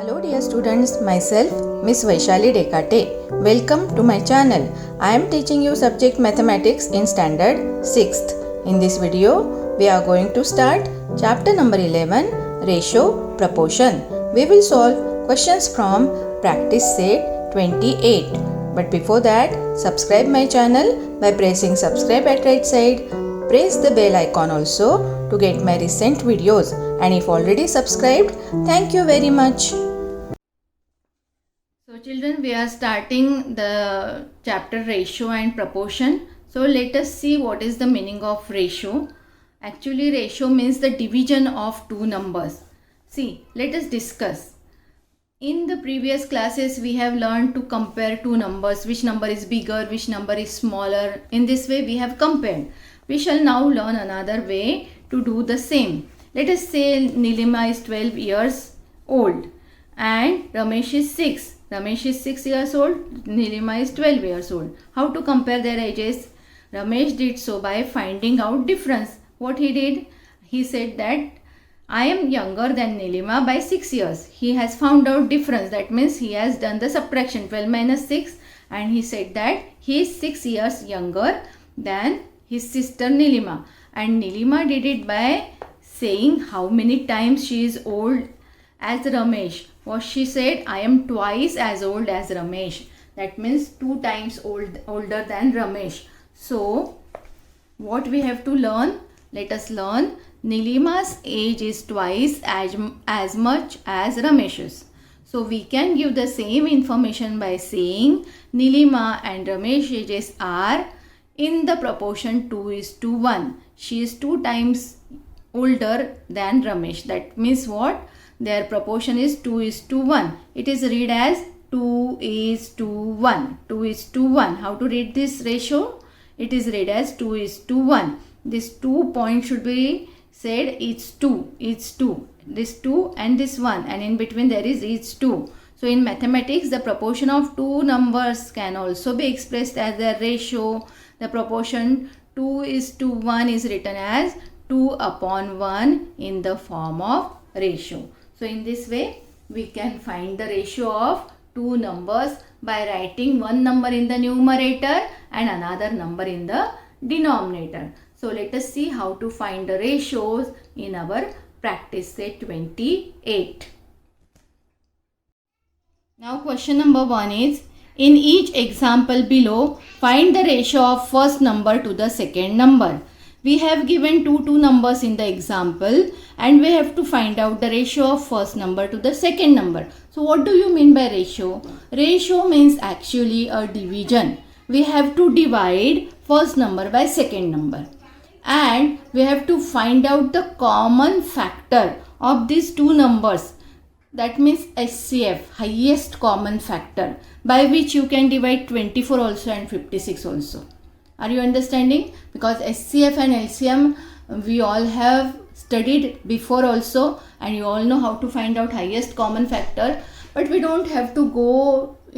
Hello dear students, myself Miss Vaishali Dekate. Welcome to my channel. I am teaching you subject mathematics in standard 6th. In this video, we are going to start chapter number 11, ratio proportion. We will solve questions from practice set 28. But before that, subscribe my channel by pressing subscribe at right side. Press the bell icon also to get my recent videos, and if already subscribed, thank you very much. So children, we are starting the chapter ratio and proportion. So let us see what is the meaning of ratio. Actually, ratio means the division of two numbers. See, let us discuss. In the previous classes, we have learned to compare two numbers, which number is bigger, which number is smaller. In this way, we have compared. We shall now learn another way to do the same. Let us say Nilima is 12 years old and Ramesh is 6. Ramesh is 6 years old, Nilima is 12 years old. How to compare their ages? Ramesh did so by finding out difference. What he did? He said that I am younger than Nilima by 6 years. He has found out difference. That means he has done the subtraction 12 minus 6, and he said that he is 6 years younger than his sister Nilima. And Nilima did it by saying how many times she is old as Ramesh. What she said, I am twice as old as Ramesh. That means 2 times older than Ramesh. So what we have to learn? Let us learn. Nilima's age is twice as much as Ramesh's. So we can give the same information by saying Nilima and Ramesh ages are in the proportion 2:1. She is 2 times older than Ramesh. That means what? Their proportion is 2:1. It is read as 2:1. 2:1. How to read this ratio? It is read as 2:1. This 2 point should be said it's 2. It's 2. This 2 and this 1, and in between there is it's 2. So in mathematics, the proportion of two numbers can also be expressed as a ratio. The proportion 2:1 is written as 2/1 in the form of ratio. So in this way, we can find the ratio of two numbers by writing one number in the numerator and another number in the denominator. So let us see how to find the ratios in our practice set 28. Now question number 1 is, in each example below, find the ratio of first number to the second number. We have given two numbers in the example, and we have to find out the ratio of first number to the second number. So what do you mean by ratio? Ratio means actually a division. We have to divide first number by second number, and we have to find out the common factor of these two numbers. That means HCF, highest common factor, by which you can divide 24 also and 56 also. Are you understanding? Because HCF and LCM we all have studied before also, and you all know how to find out highest common factor, but we don't have to go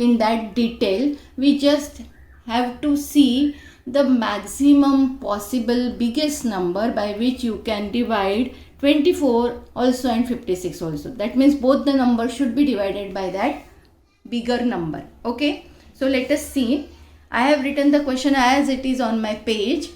in that detail. We just have to see the maximum possible biggest number by which you can divide 24 also and 56 also. That means both the numbers should be divided by that bigger number. Okay, so let us see. I have written the question as it is on my page.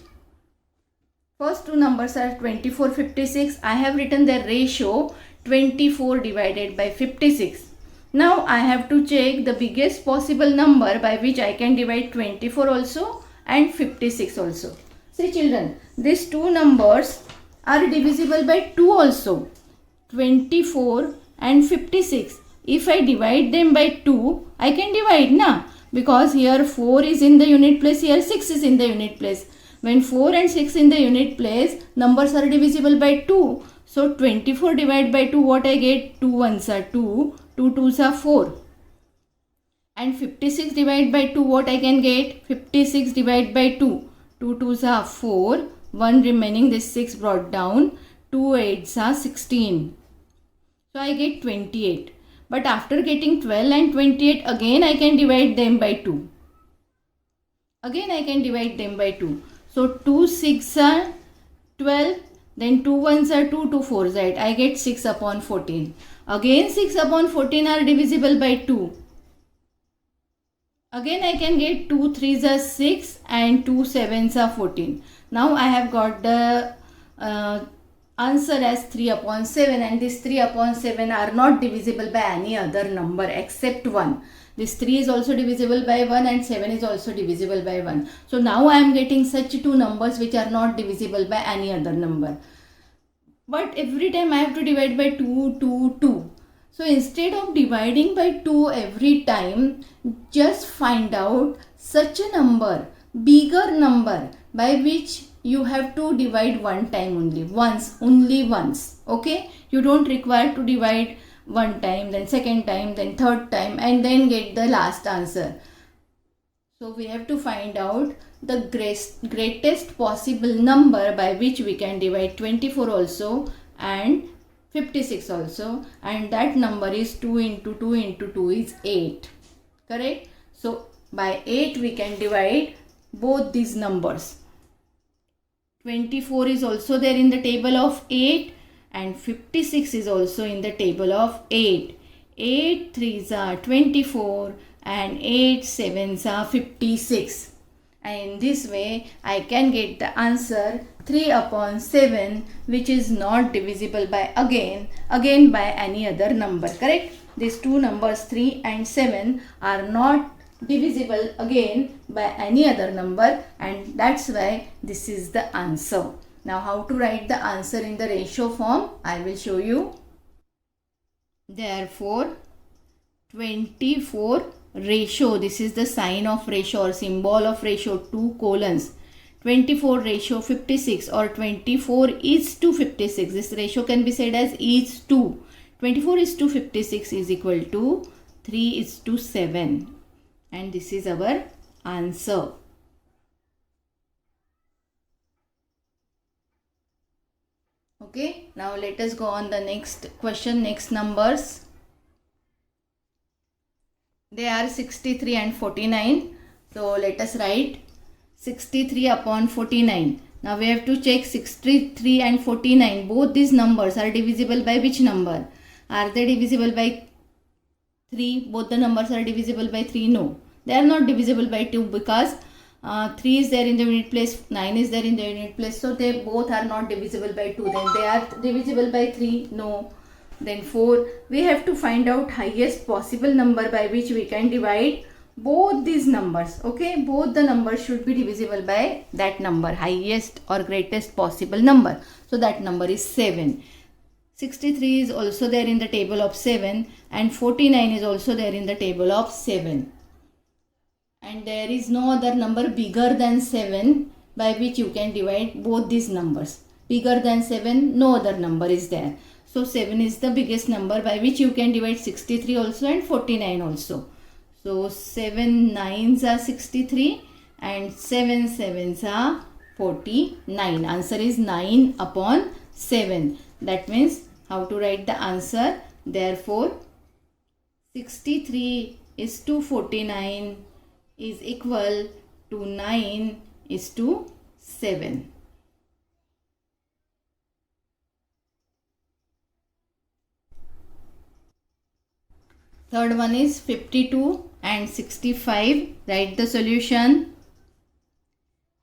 First two numbers are 24, 56. I have written the ratio 24 divided by 56. Now I have to check the biggest possible number by which I can divide 24 also and 56 also. See children, these two numbers are divisible by 2 also. 24 and 56. If I divide them by 2, I can divide na, because here 4 is in the unit place, here 6 is in the unit place. When 4 and 6 in the unit place, numbers are divisible by 2. So 24 divided by 2, what I get? 2 1s are 2, 2 2s are 4. And 56 divided by 2, what I can get? 56 divided by 2, 2 2s are 4, 1 remaining, this 6 brought down, 2 8s are 16. So I get 28. But after getting 12 and 28, again I can divide them by 2. Again I can divide them by 2. So 2 6 are 12, then 2 1s are 2, 2 4s are 8. I get 6/14. Again 6 upon 14 are divisible by 2. Again I can get 2 3s are 6 and 2 7s are 14. Now I have got the answer as 3 upon 7, and this 3 upon 7 are not divisible by any other number except 1. This 3 is also divisible by 1 and 7 is also divisible by 1. So now I am getting such two numbers which are not divisible by any other number. But every time I have to divide by 2, 2, 2. So instead of dividing by 2 every time, just find out such a number, bigger number, by which you have to divide one time only, only once. Okay, you don't require to divide one time, then second time, then third time, and then get the last answer. So we have to find out the greatest possible number by which we can divide 24 also and 56 also, and that number is 2 into 2 into 2 is 8. Correct? So by 8 we can divide both these numbers. 24 is also there in the table of 8 and 56 is also in the table of 8. 8 3s are 24 and 8 7s are 56. And in this way I can get the answer 3 upon 7, which is not divisible by again by any other number. Correct? These two numbers 3 and 7 are not divisible again by any other number, and that's why this is the answer. Now how to write the answer in the ratio form, I will show you. Therefore 24 ratio, this is the sign of ratio or symbol of ratio, 2 colons. 24 ratio 56 or 24 is to 56. This ratio can be said as is to. 24 is to 56 is equal to 3 is to 7. And this is our answer. Okay, now let us go on the next question, next numbers. They are 63 and 49. So let us write 63 upon 49. Now we have to check 63 and 49. Both these numbers are divisible by which number? Are they divisible by 3? Both the numbers are divisible by 3? No. They are not divisible by 2 because 3 is there in the unit place, 9 is there in the unit place. So they both are not divisible by 2. Then they are divisible by 3? No. Then 4. We have to find out highest possible number by which we can divide both these numbers. Okay, both the numbers should be divisible by that number, highest or greatest possible number. So that number is 7. 63 is also there in the table of 7 and 49 is also there in the table of 7. And there is no other number bigger than 7 by which you can divide both these numbers. Bigger than 7, no other number is there. So 7 is the biggest number by which you can divide 63 also and 49 also. So 7 9s are 63 and 7 7s are 49. Answer is 9 upon 7. That means how to write the answer. Therefore 63 is to 49 is equal to 9 is to 7. Third one is 52 and 65. Write the solution.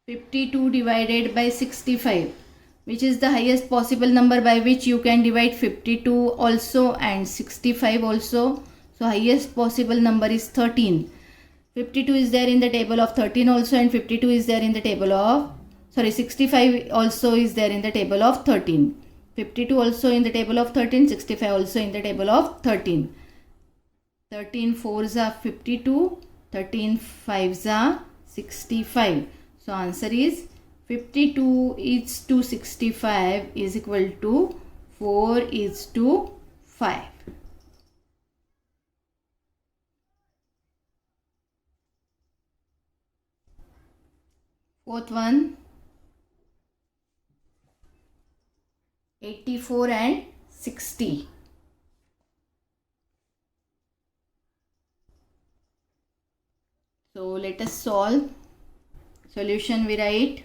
52 divided by 65. Which is the highest possible number by which you can divide 52 also and 65 also. So highest possible number is 13. 52 is there in the table of 13 also, and 52 is there in the table of, 65 also is there in the table of 13. 52 also in the table of 13, 65 also in the table of 13. 13 4s are 52, 13 5s are 65. So answer is 52 is to 65 is equal to 4 is to 5. Fourth one, 84 and 60. So let us solve. Solution we write.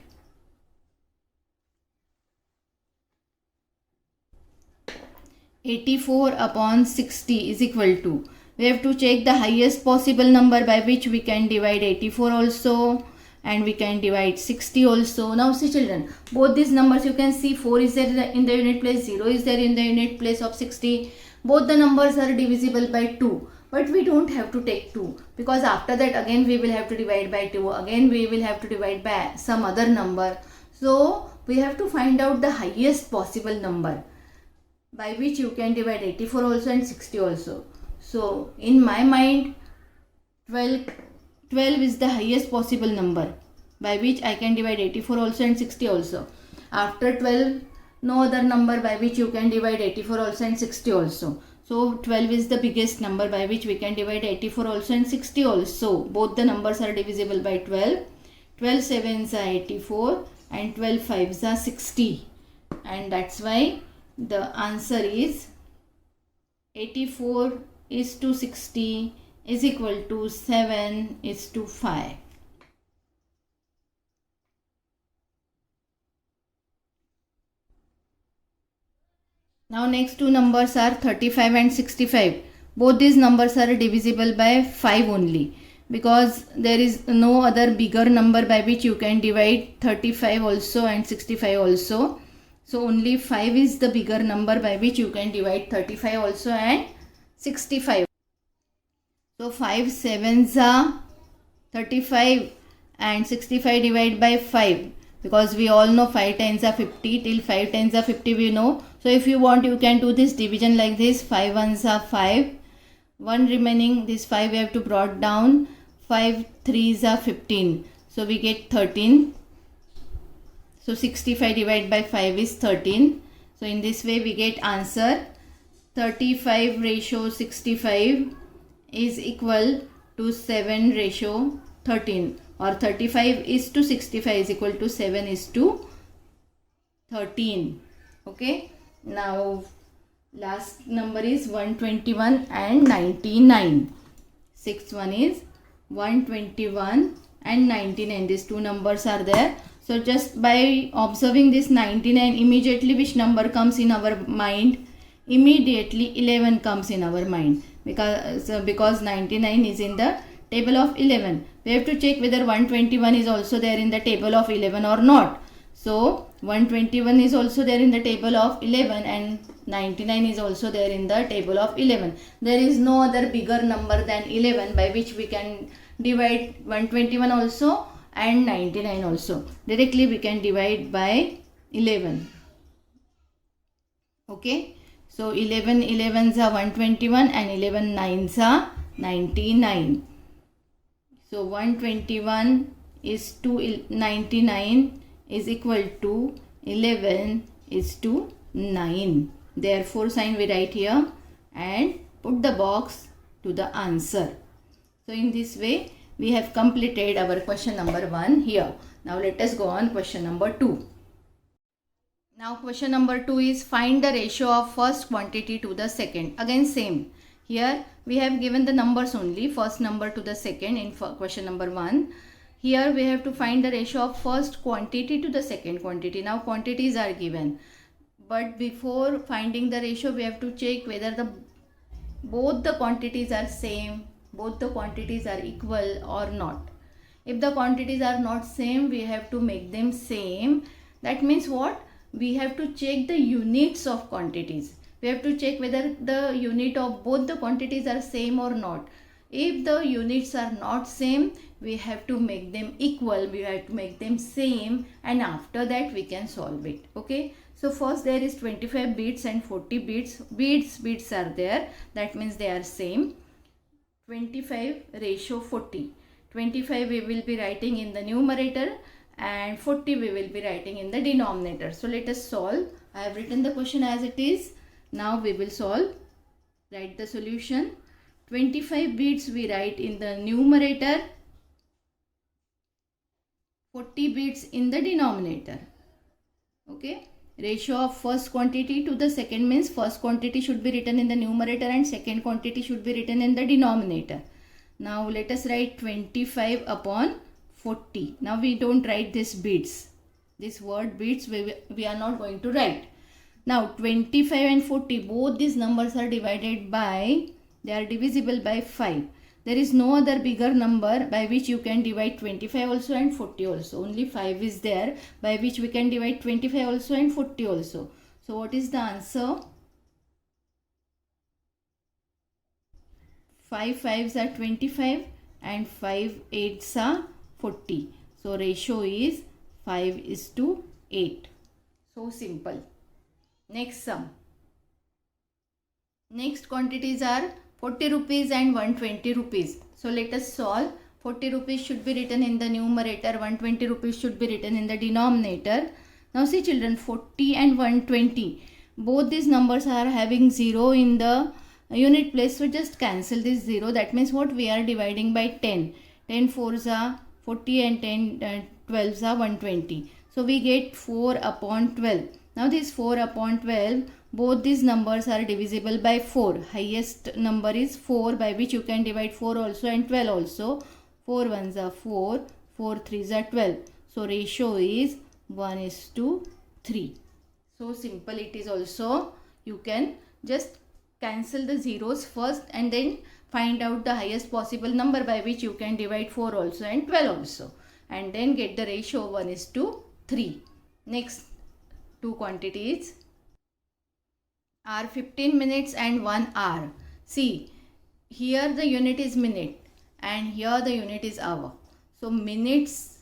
84 upon 60 is equal to, we have to check the highest possible number by which we can divide 84 also, and we can divide 60 also. Now see children, both these numbers you can see 4 is there in the unit place, 0 is there in the unit place of 60. Both the numbers are divisible by 2, but we don't have to take 2, because after that again we will have to divide by 2, again we will have to divide by some other number. So we have to find out the highest possible number by which you can divide 84 also and 60 also. So in my mind 12 is the highest possible number by which I can divide 84 also and 60 also. After 12, no other number by which you can divide 84 also and 60 also. So 12 is the biggest number by which we can divide 84 also and 60 also. Both the numbers are divisible by 12. 12 sevens are 84 and 12 fives are 60. And that's why the answer is 84 is to 60 is equal to 7 is to 5. Now next two numbers are 35 and 65. Both these numbers are divisible by 5 only, because there is no other bigger number by which you can divide 35 also and 65 also. So only 5 is the bigger number by which you can divide 35 also and 65. So 5 sevens are 35 and 65 divided by 5, because we all know 5 tens are 50, till 5 tens are 50 we know. So if you want you can do this division like this, 5 ones are 5, 1 remaining, this 5 we have to brought down, 5 threes are 15, so we get 13. So 65 divided by 5 is 13. So in this way we get answer 35 ratio 65 is equal to 7 ratio 13, or 35 is to 65 is equal to 7 is to 13. Okay. Now last number is 121 and 99. Sixth one is 121 and 99. These two numbers are there. So just by observing this 99, immediately which number comes in our mind? Immediately 11 comes in our mind, because 99 is in the table of 11. We have to check whether 121 is also there in the table of 11 or not. So 121 is also there in the table of 11 and 99 is also there in the table of 11. There is no other bigger number than 11 by which we can divide 121 also and 99 also. Directly we can divide by 11. Okay. So 11 11s are 121 and 11 9s are 99. So 121 is to 99 is equal to 11 is to 9. Therefore sign we write here and put the box to the answer. So in this way we have completed our question number 1 here. Now let us go on question number 2. Now question number 2 is find the ratio of first quantity to the second. Again same. Here we have given the numbers only, first number to the second in question number 1. Here we have to find the ratio of first quantity to the second quantity. Now quantities are given, but before finding the ratio we have to check whether both the quantities are same, both the quantities are equal or not. If the quantities are not same, we have to make them same. That means what? We have to check the units of quantities. We have to check whether the unit of both the quantities are same or not. If the units are not same, we have to make them equal, we have to make them same, and after that we can solve it. Okay. So first there is 25 beads and 40 beads. Beads are there. That means they are same. 25 ratio 40. 25 we will be writing in the numerator and 40 we will be writing in the denominator. So let us solve. I have written the question as it is. Now we will solve. Write the solution. 25 beads we write in the numerator, 40 beads in the denominator. Okay. Ratio of first quantity to the second means first quantity should be written in the numerator and second quantity should be written in the denominator. Now let us write 25 upon 40. Now we don't write this beads. This word beads we are not going to write. Now 25 and 40, both these numbers are divided by, they are divisible by 5. There is no other bigger number by which you can divide 25 also and 40 also. Only 5 is there by which we can divide 25 also and 40 also. So what is the answer? 5 5s are 25 and 5 8s are 40. So ratio is 5:8. So simple. Next sum. Next quantities are 40 rupees and 120 rupees. So let us solve. 40 rupees should be written in the numerator, 120 rupees should be written in the denominator. Now see children, 40 and 120. Both these numbers are having 0 in the unit place. So just cancel this 0. That means what? We are dividing by 10. 10 4s are 40 and 10 12s are 120. So we get 4 upon 12. Now this 4 upon 12, both these numbers are divisible by 4. Highest number is 4 by which you can divide 4 also and 12 also. 4 1s are 4, 4 3s are 12. So ratio is 1:3. So simple it is also. You can just cancel the zeros first and then find out the highest possible number by which you can divide 4 also and 12 also. And then get the ratio 1:3. Next two quantities are 15 minutes and 1 hour. See, here the unit is minute and here the unit is hour. So minutes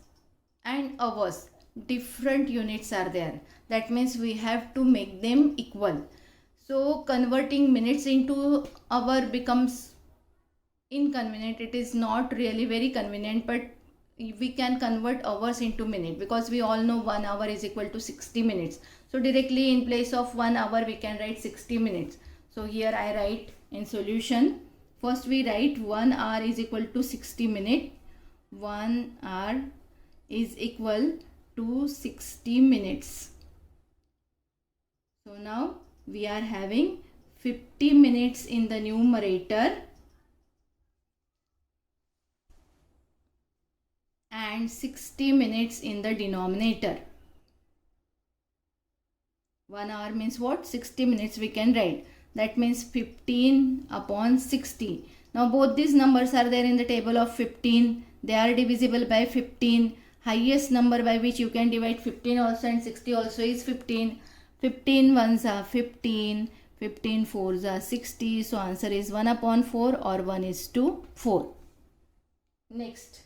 and hours, different units are there. That means we have to make them equal. So converting minutes into hour becomes inconvenient. It is not really very convenient, but we can convert hours into minute because we all know 1 hour is equal to 60 minutes. So directly in place of 1 hour we can write 60 minutes. So here I write in solution. First we write 1 hour is equal to 60 minutes. 1 hour is equal to 60 minutes. So now we are having 50 minutes in the numerator and 60 minutes in the denominator. 1 hour means what? 60 minutes we can write. That means 15 upon 60. Now both these numbers are there in the table of 15. They are divisible by 15. Highest number by which you can divide 15 also and 60 also is 15. 15 1s are 15. 15 4s are 60. So answer is 1/4 or 1:4. Next.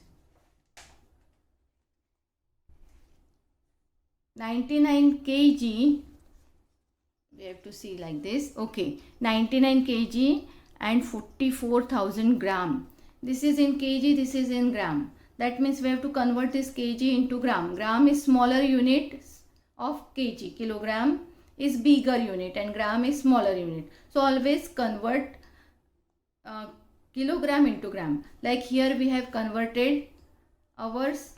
99 kg, we have to see like this. Okay, 99 kg and 44,000 gram. This is in kg, this is in gram. That means we have to convert this kg into gram. Gram is smaller unit of kg. Kilogram is bigger unit and gram is smaller unit. So always convert kilogram into gram. Like here we have converted hours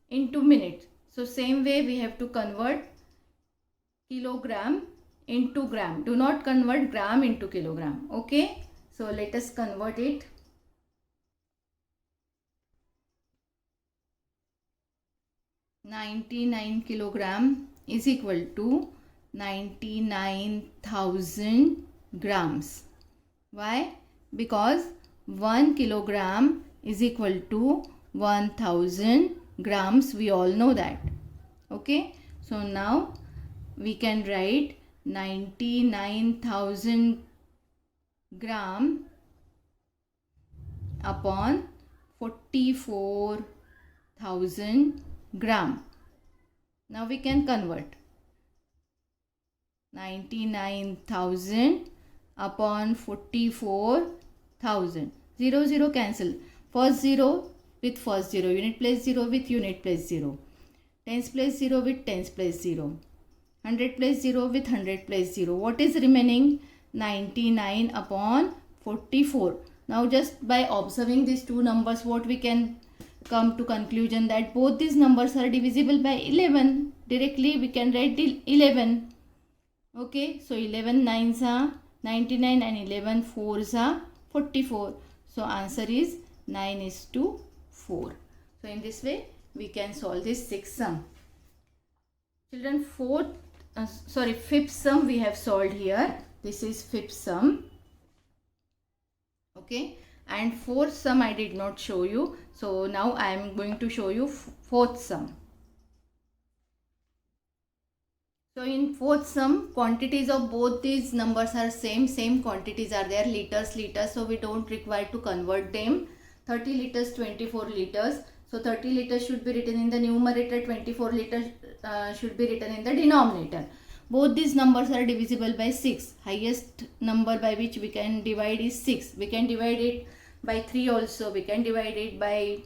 into minutes. So same way we have to convert kilogram into gram. Do not convert gram into kilogram. Okay. So let us convert it. "99 kilogram is equal to 99,000 grams. Why? Because 1 kilogram is equal to 1,000 grams. We all know that. Okay. So now we can write 99,000 gram upon 44,000 gram. Now we can convert 99,000 upon 44,000. 0 0 cancel. First 0 with first 0. Unit place 0 with unit place 0. Tens place 0 with tens place 0. 100 place 0 with 100 place 0. What is remaining? 99 upon 44. Now just by observing these two numbers, what we can come to conclusion that both these numbers are divisible by 11. Directly we can write 11. Okay, so 11 9s are 99 and 11 4s are 44. So answer is 9:4. So in this way we can solve this sixth sum. Children, fourth fifth sum we have solved here. This is fifth sum. Okay, and fourth sum I did not show you. So now I am going to show you fourth sum. So in fourth sum, quantities of both these numbers are same quantities are there, liters. So we don't require to convert them. 30 liters, 24 liters. So 30 liters should be written in the numerator, 24 liters should be written in the denominator. Both these numbers are divisible by 6. Highest number by which we can divide is 6. We can divide it by 3 also. We can divide it by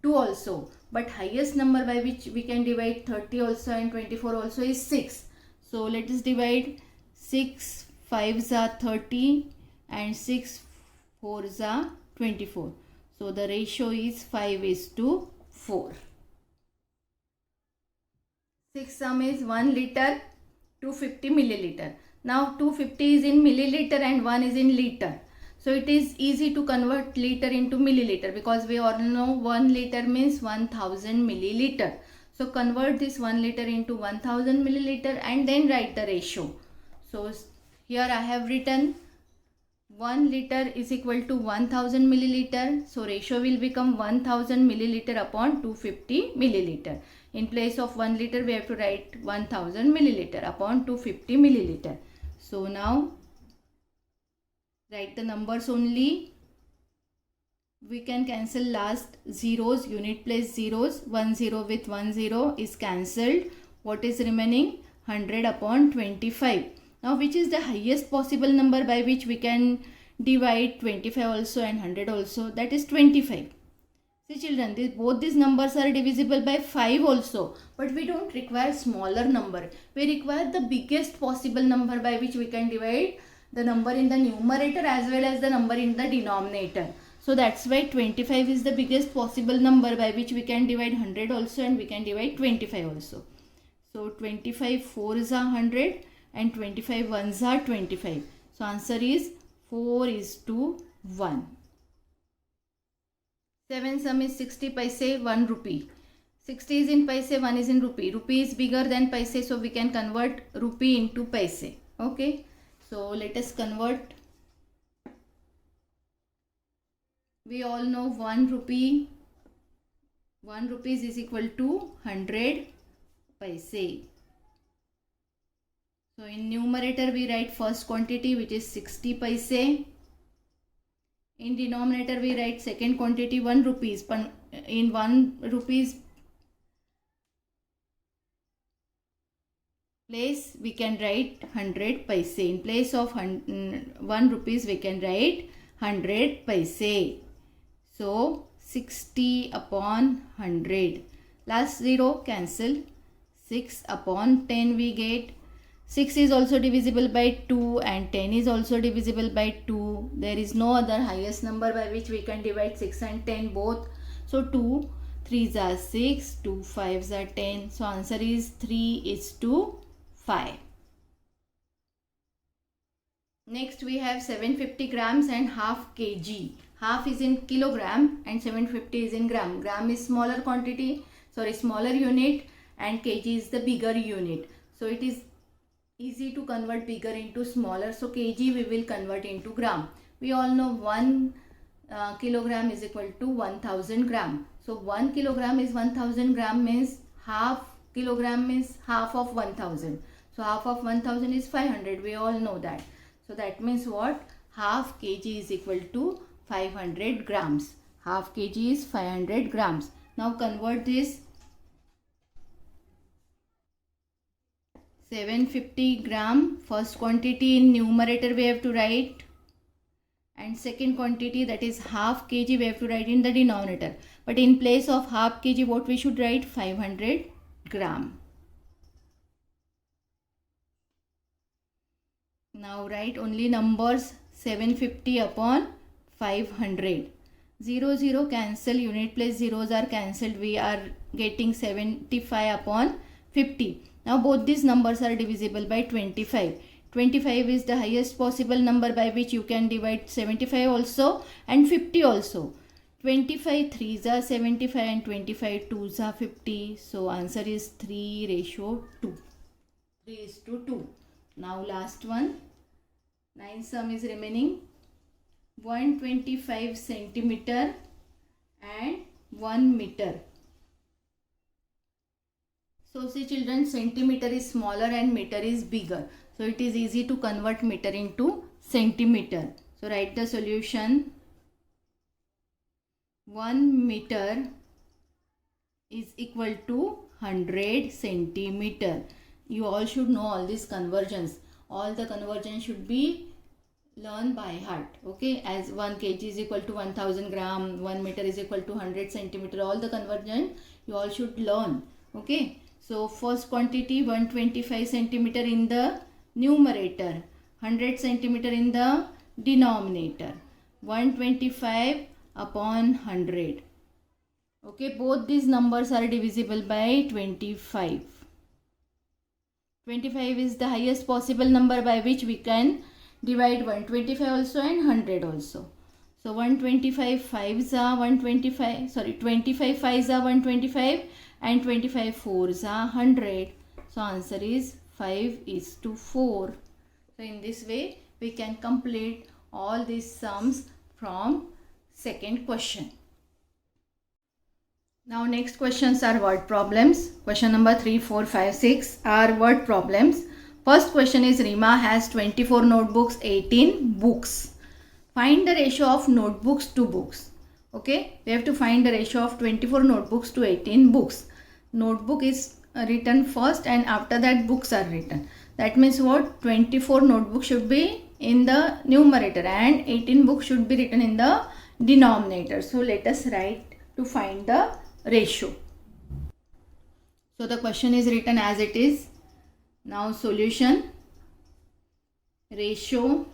2 also. But highest number by which we can divide 30 also and 24 also is 6. So let us divide 6 5s are 30 and 6 4s are 24. So the ratio is 5:4. Sixth sum is 1 liter, 250 milliliter. Now 250 is in milliliter and 1 is in liter. So it is easy to convert liter into milliliter because we all know 1 liter means 1000 milliliter. So convert this 1 liter into 1000 milliliter and then write the ratio. So here I have written 1 liter is equal to 1000 milliliter. So ratio will become 1000 milliliter upon 250 milliliter. In place of 1 liter we have to write 1000 milliliter upon 250 milliliter. So now write the numbers only. We can cancel last zeros, unit place zeros. 1 0 with 1 0 is cancelled. What is remaining? 100 upon 25. Now which is the highest possible number by which we can divide 25 also and 100 also? That is 25. See children, both these numbers are divisible by 5 also. But we don't require smaller number. We require the biggest possible number by which we can divide the number in the numerator as well as the number in the denominator. So that's why 25 is the biggest possible number by which we can divide 100 also and we can divide 25 also. So 25 4s are 100 and 25 1s are 25. So answer is 4:1. 7th sum is 60 paise, 1 rupee. 60 is in paise, 1 is in rupee. Rupee is bigger than paise, so we can convert rupee into paise. Okay. So let us convert. We all know 1 rupee. 1 rupees is equal to 100 paise. So in numerator we write first quantity which is 60 paise. In denominator we write second quantity 1 rupees. In 1 rupees place we can write 100 paise. In place of 1 rupees we can write 100 paise. So 60 upon 100. Last 0 cancel. 6 upon 10 we get. 6 is also divisible by 2 and 10 is also divisible by 2. There is no other highest number by which we can divide 6 and 10 both. So 2 3s are 6, 2 5s are 10. So answer is 3:5. Next we have 750 grams and half kg. Half is in kilogram and 750 is in gram. Gram is smaller unit and kg is the bigger unit. So it is easy to convert bigger into smaller. So kg we will convert into gram. We all know 1 kilogram is equal to 1000 gram. So 1 kilogram is 1000 gram means half kilogram means half of 1000. So half of 1000 is 500. We all know that. So that means what? Half kg is equal to 500 grams. Half kg is 500 grams. Now convert this. 750 gram, first quantity in numerator we have to write, and second quantity that is half kg we have to write in the denominator. But in place of half kg what we should write? 500 gram. Now write only numbers. 750 upon 500. 0 0 cancel, unit place zeros are cancelled. We are getting 75 upon 50. Now both these numbers are divisible by 25. 25 is the highest possible number by which you can divide 75 also and 50 also. 25 3s are 75 and 25 2s are 50. So answer is 3:2. 3:2. Now last one. 9 sum is remaining. 125 centimeter and 1 meter. So see children, centimeter is smaller and meter is bigger. So it is easy to convert meter into centimeter. So write the solution. 1 meter is equal to 100 centimeter. You all should know all these conversions. All the conversions should be learned by heart. Okay, as 1 kg is equal to 1000 gram, 1 meter is equal to 100 centimeter. All the conversion you all should learn. Okay, so first quantity 125 centimeter in the numerator, 100 centimeter in the denominator. 125 upon 100. Okay, both these numbers are divisible by 25. 25 is the highest possible number by which we can divide 125 also and 100 also. So 125 5s are 125, sorry 25 5s are 125 and 25 4s are 100. So answer is 5:4. So in this way we can complete all these sums from second question. Now next questions are word problems. Question number 3, 4, 5, 6 are word problems. First question is Rima has 24 notebooks, 18 books. Find the ratio of notebooks to books. Okay, we have to find the ratio of 24 notebooks to 18 books. Notebook is written first and after that books are written. That means what? 24 notebooks should be in the numerator and 18 books should be written in the denominator. So let us write to find the ratio. So the question is written as it is. Now solution. Ratio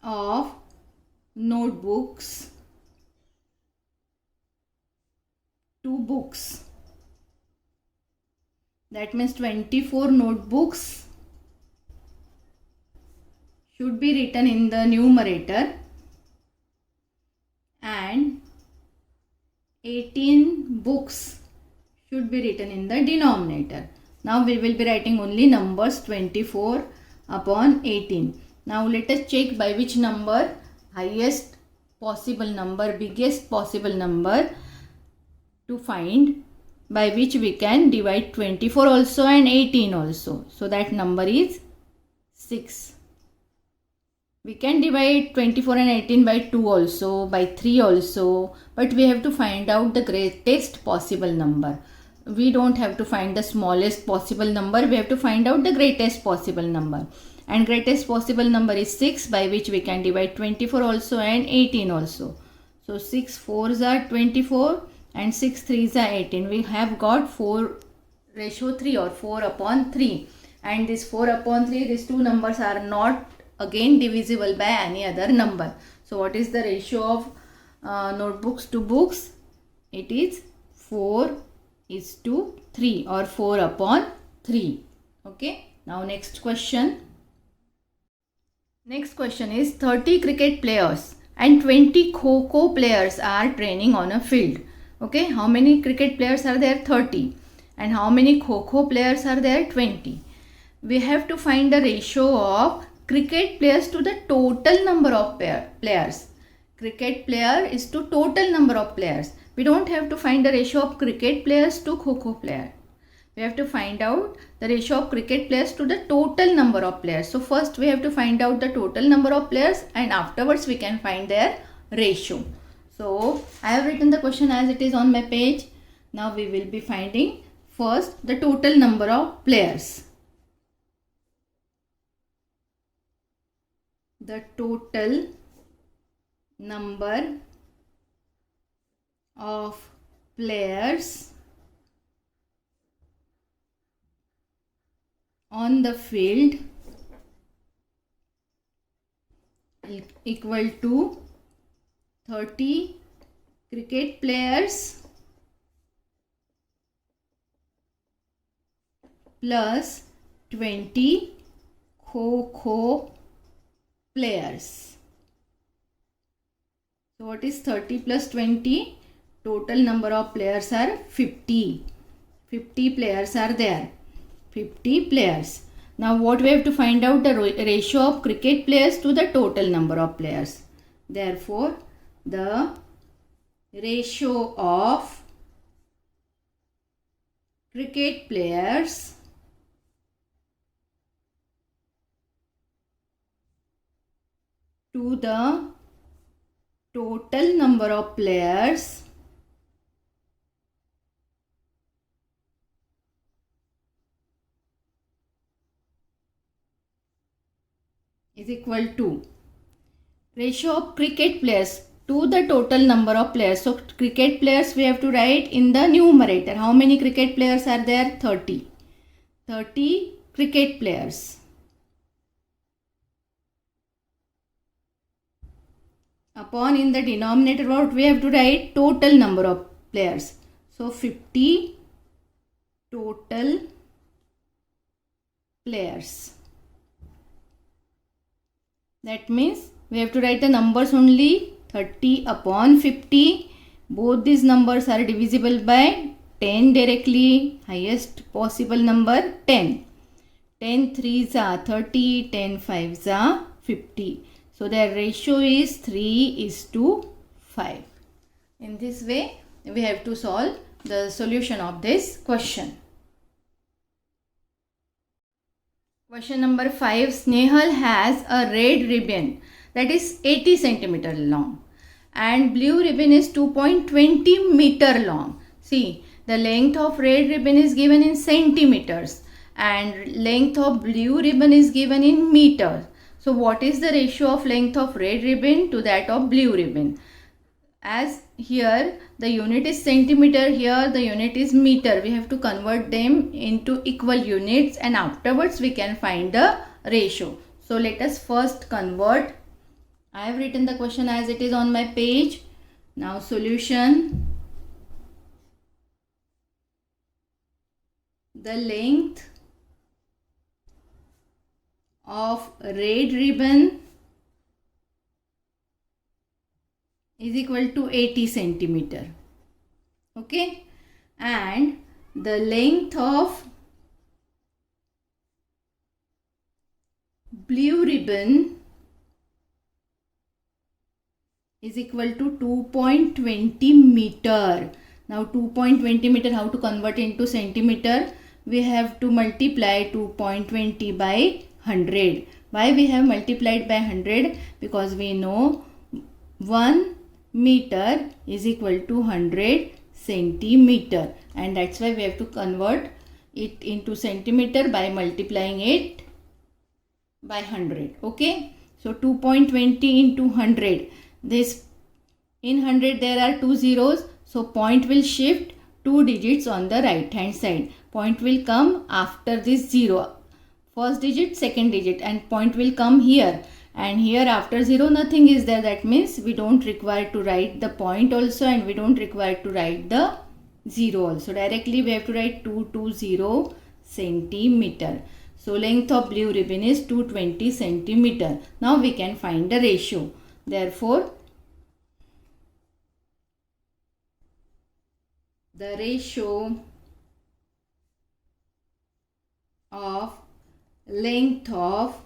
of notebooks to books. That means 24 notebooks should be written in the numerator and 18 books should be written in the denominator. Now we will be writing only numbers 24 upon 18. Now let us check by which number, highest possible number, biggest possible number to find, by which we can divide 24 also and 18 also. So that number is 6. We can divide 24 and 18 by 2 also, by 3 also, but we have to find out the greatest possible number. We don't have to find the smallest possible number, we have to find out the greatest possible number. And greatest possible number is 6, by which we can divide 24 also and 18 also. So 6 4s are 24 and 6 3s are 18. We have got 4 ratio 3 or 4 upon 3. And this 4 upon 3, these two numbers are not again divisible by any other number. So what is the ratio of notebooks to books? It is 4:3 or 4 upon 3. Okay. Now next question. Next question is 30 cricket players and 20 kho-kho players are training on a field. Okay. How many cricket players are there? 30. And how many kho-kho players are there? 20. We have to find the ratio of cricket players to the total number of players. Cricket player is to total number of players. We don't have to find the ratio of cricket players to kho-kho player. We have to find out the ratio of cricket players to the total number of players. So first we have to find out the total number of players and afterwards we can find their ratio. So I have written the question as it is on my page. Now we will be finding first the total number of players. The total number of players on the field equal to 30 cricket players plus 20 kho-kho players. So what is 30 plus 20? Total number of players are 50. 50 players are there. 50 players. Now what we have to find out the ratio of cricket players to the total number of players. Therefore, the ratio of cricket players to the total number of players is equal to ratio of cricket players to the total number of players. So cricket players we have to write in the numerator. How many cricket players are there? 30. 30 cricket players. Upon in the denominator what we have to write? Total number of players. So 50 total players. That means we have to write the numbers only. 30 upon 50. Both these numbers are divisible by 10 directly. Highest possible number 10. 10 3s are 30. 10 5s are 50. So their ratio is 3:5. In this way we have to solve the solution of this question. Question number 5. Snehal has a red ribbon that is 80 centimeter long and blue ribbon is 2.20 meter long. See, the length of red ribbon is given in centimeters and length of blue ribbon is given in meters. So what is the ratio of length of red ribbon to that of blue ribbon? As here the unit is centimeter, here the unit is meter. We have to convert them into equal units and afterwards we can find the ratio. So let us first convert. I have written the question as it is on my page. Now solution. The length of red ribbon is equal to 80 centimeter. Okay, and the length of blue ribbon is equal to 2.20 meter. Now 2.20 meter, how to convert into centimeter? We have to multiply 2.20 by 100. Why we have multiplied by 100? Because we know 1 meter is equal to 100 centimeter, and that's why we have to convert it into centimeter by multiplying it by 100. Okay, so 2.20 into 100. This in 100 there are 2 zeros, so point will shift 2 digits on the right hand side. Point will come after this 0. First digit, second digit, and point will come here. And here after 0 nothing is there. That means we don't require to write the point also and we don't require to write the 0 also. Directly we have to write 220 centimeter. So length of blue ribbon is 220 centimeter. Now we can find the ratio. Therefore, the ratio of length of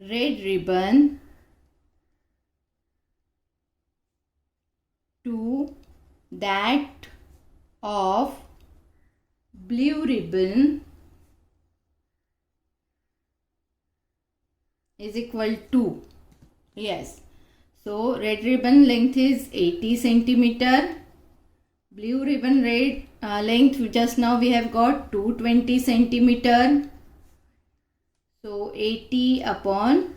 red ribbon to that of blue ribbon is equal to, yes, so red ribbon length is 80 centimeter, blue ribbon length just now we have got 220 centimeter. So 80 upon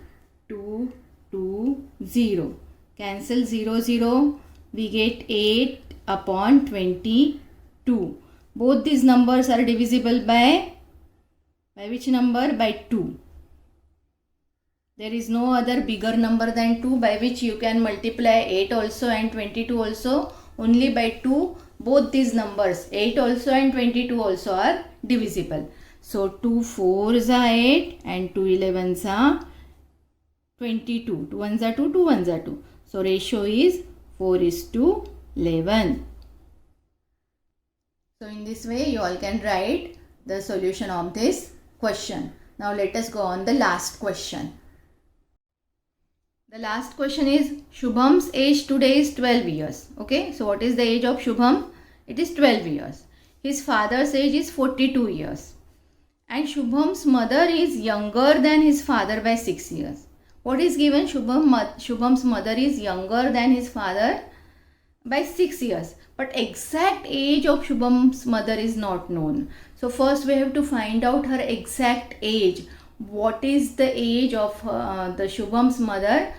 220. Cancel 0 0. We get 8 upon 22. Both these numbers are divisible by which number? By 2. There is no other bigger number than 2 by which you can multiply 8 also and 22 also. Only by 2 both these numbers 8 also and 22 also are divisible. So 2 4s are 8 and 2 11s are 22. 2 1s are 2, 2 1s are 2. So ratio is 4:11. So in this way you all can write the solution of this question. Now let us go on the last question. The last question is Shubham's age today is 12 years. Okay, so what is the age of Shubham? It is 12 years. His father's age is 42 years. And Shubham's mother is younger than his father by 6 years. What is given? Shubham's mother is younger than his father by 6 years. But exact age of Shubham's mother is not known. So first we have to find out her exact age. What is the age of the Shubham's mother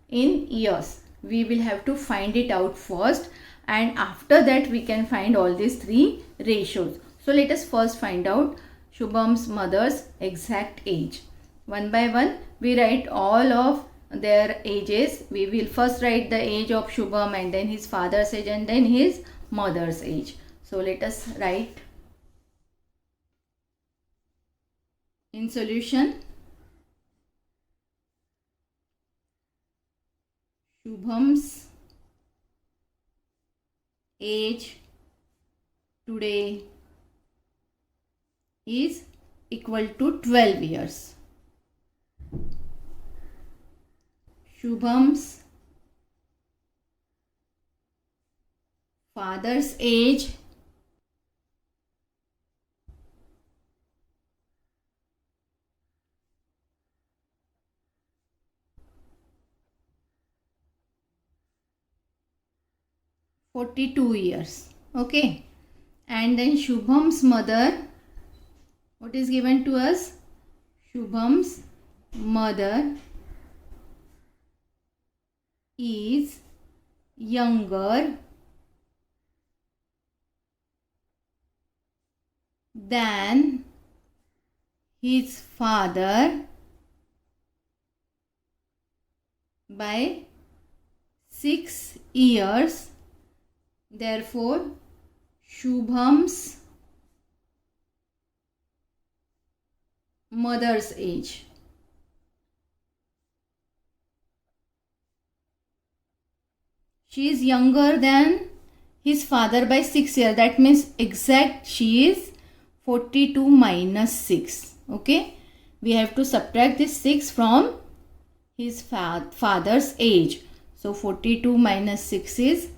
in years? We will have to find it out first, and after that we can find all these three ratios. So let us first find out Shubham's mother's exact age. One by one we write all of their ages. We will first write the age of Shubham, and then his father's age, and then his mother's age. So let us write in solution. Shubham's age today is equal to 12 years. Shubham's father's age (42 years). Okay, and then Shubham's mother, what is given to us? Shubham's mother is younger than his father by 6 years. Therefore, Shubham's mother's age she is younger than his father by 6 years. That means exact she is 42 minus 6. Okay, we have to subtract this 6 from his father's age. So 42 minus 6 is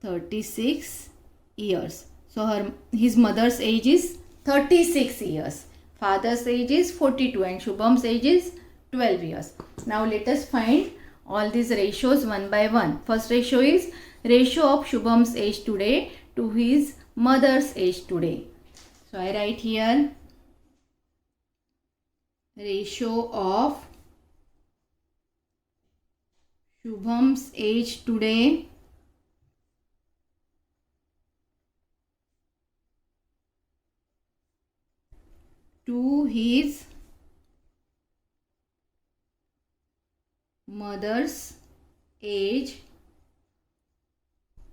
36 years. So his mother's age is 36 years. Father's age is 42 and Shubham's age is 12 years. Now let us find all these ratios one by one. First ratio is ratio of Shubham's age today to his mother's age today. So I write here ratio of Shubham's age today to his mother's age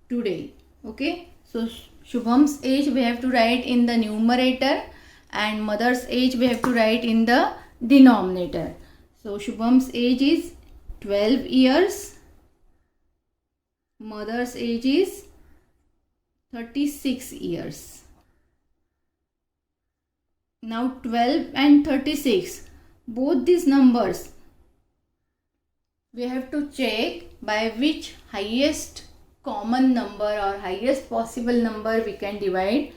today. Okay, so Shubham's age we have to write in the numerator and mother's age we have to write in the denominator. So Shubham's age is 12 years, mother's age is 36 years. Now 12 and 36, both these numbers we have to check by which highest common number or highest possible number we can divide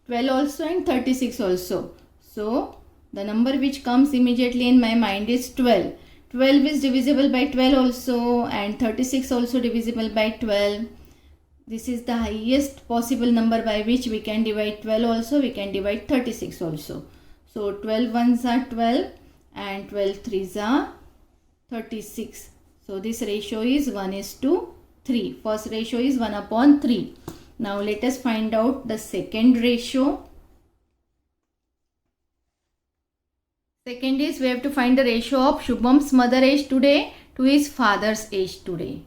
12 also and 36 also. So the number which comes immediately in my mind is 12. 12 is divisible by 12 also and 36 also divisible by 12. This is the highest possible number by which we can divide 12 also, we can divide 36 also. So 12 ones are 12 and 12 threes are 36. So this ratio is 1:3. First ratio is 1/3. Now let us find out the second ratio. Second is we have to find the ratio of Shubham's mother age today to his father's age today.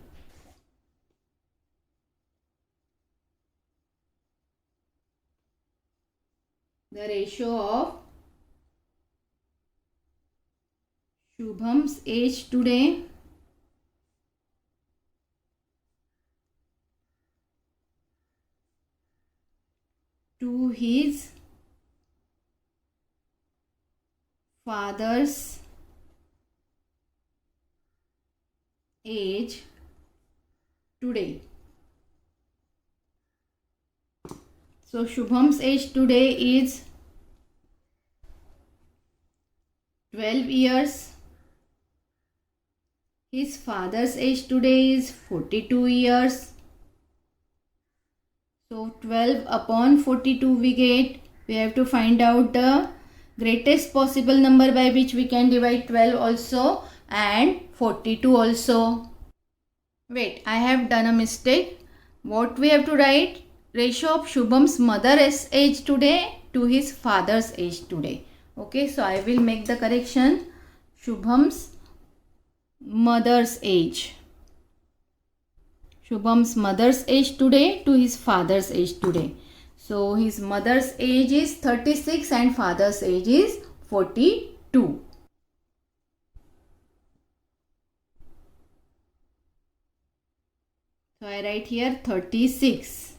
The ratio of Shubham's age today to his father's age today. So Shubham's age today is 12 years. His father's age today is 42 years. So 12 upon 42 we have to find out the greatest possible number by which we can divide 12 also and 42 also. Wait, I have done a mistake. What we have to write? Ratio of Shubham's mother's age today to his father's age today. Okay, so I will make the correction. Shubham's mother's age. Shubham's mother's age today to his father's age today. So his mother's age is 36 and father's age is 42. So I write here 36.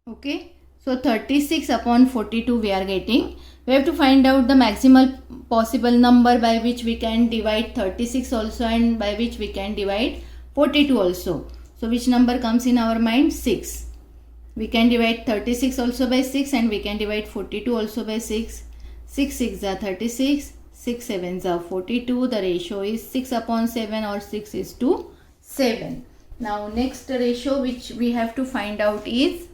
Okay, so 36 upon 42 we are getting. We have to find out the maximal possible number by which we can divide 36 also and by which we can divide 42 also. So which number comes in our mind? 6. We can divide 36 also by 6 and we can divide 42 also by 6. 6 6 are 36, 6 7 are 42. The ratio is 6 upon 7 or 6 is to 7. Now next ratio which we have to find out is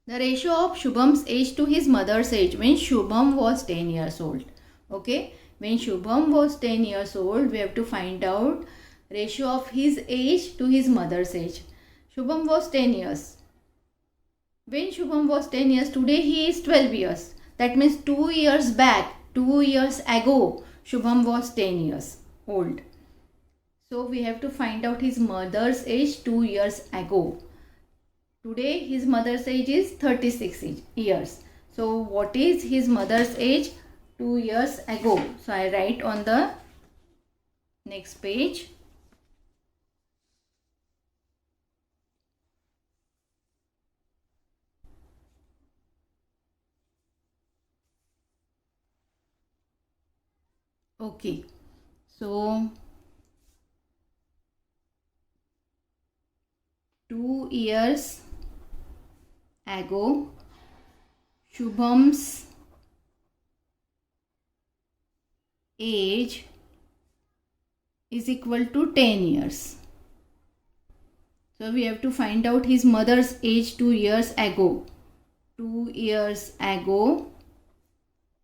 the ratio of Shubham's age to his mother's age when Shubham was 10 years old. Okay, when Shubham was 10 years old, we have to find out ratio of his age to his mother's age. Shubham was 10 years. When Shubham was 10 years, today he is 12 years. That means 2 years back, 2 years ago, Shubham was 10 years old. So we have to find out his mother's age 2 years ago. Today his mother's age is 36 years. So what is his mother's age 2 years ago? So I write on the next page. Okay. So 2 years ago, Shubham's age is equal to 10 years. So we have to find out his mother's age 2 years ago. 2 years ago,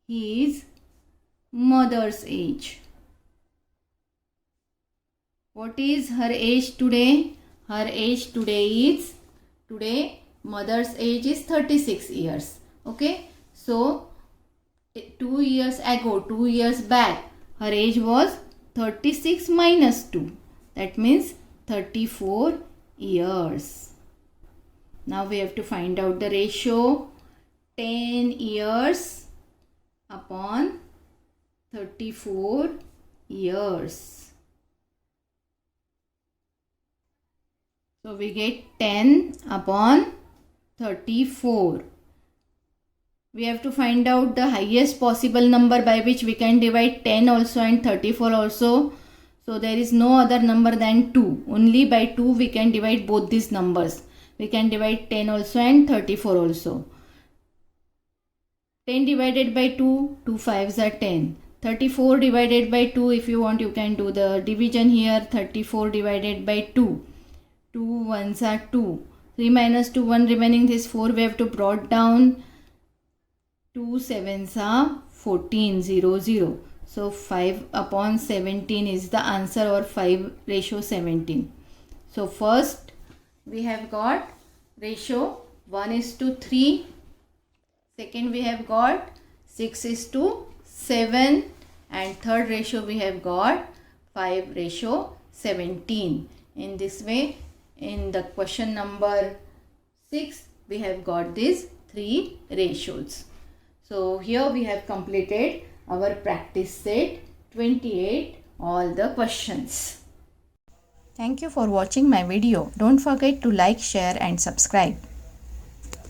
his mother's age. What is her age today? Her age today is, mother's age is 36 years. Okay. So 2 years ago, 2 years back, her age was 36 minus 2. That means 34 years. Now we have to find out the ratio 10 years upon 34 years. So we get 10 upon 34. We have to find out the highest possible number by which we can divide 10 also and 34 also. So there is no other number than 2. Only by 2 we can divide both these numbers. We can divide 10 also and 34 also. 10 divided by 2, 2 5s are 10. 34 divided by 2, if you want you can do the division here. 34 divided by 2. 2 1s are 2. 3 minus 2, 1 remaining, this 4 we have to brought down. 2 7s are 14, 0 0. So 5 upon 17 is the answer, or 5 ratio 17. So first we have got ratio 1 is to 3. Second we have got 6 is to 7. And third ratio we have got 5 ratio 17. In this way, in the question number 6, we have got these 3 ratios. So here we have completed our practice set 28, all the questions. Thank you for watching my video. Don't forget to like, share and subscribe.